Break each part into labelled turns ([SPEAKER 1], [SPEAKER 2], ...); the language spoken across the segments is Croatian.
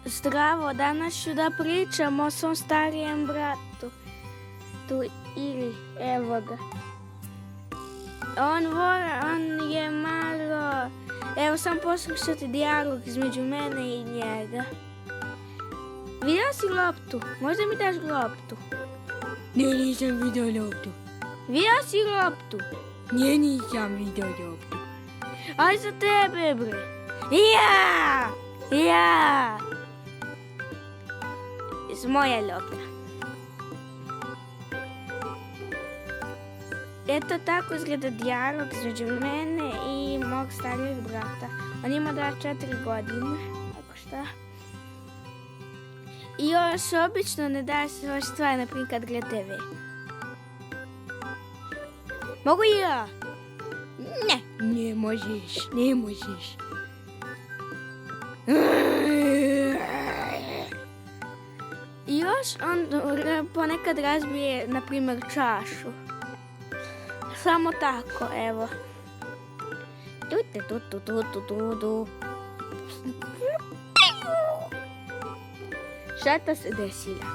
[SPEAKER 1] Zdravo, danas ću da pričam o svom starijem bratu. Ili, evo ga. On je malo... Evo sam poslušati dijalog između mene i njega. Vidio si loptu? Možda mi daš loptu?
[SPEAKER 2] Ne, nisam vidio loptu.
[SPEAKER 1] Vidio si loptu?
[SPEAKER 2] Ne, nisam vidio loptu.
[SPEAKER 1] Aj za tebe, bre. Ja! Iz moje lopta. Eto tako izgleda dijalog između mene i mog starijeg brata. On ima 24 godine, ako šta. I još obično ne daje se vaš stvar, naprimjer kad gleda TV. Mogu i ja?
[SPEAKER 2] Ne možeš, ne možeš.
[SPEAKER 1] I još on ponekad razbije, naprimjer, čašu. Samo tako, evo. Šta se desila?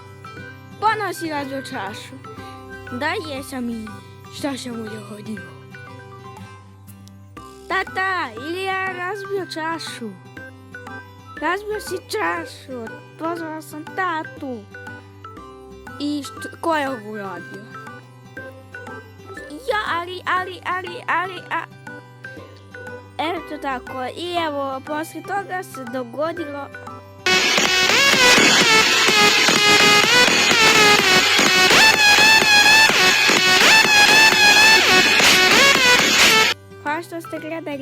[SPEAKER 1] Ponovo si razbio čašu. Da, jesam i...
[SPEAKER 2] Šta sam uradio?
[SPEAKER 1] Tata, ili ja razbio čašu? Razbio si čašu. Pozvala sam tatu.
[SPEAKER 2] I ko je ovo uradio?
[SPEAKER 1] Ja, ali... Eto tako, i evo, poslije toga se dogodilo... Hvala što ste gledali.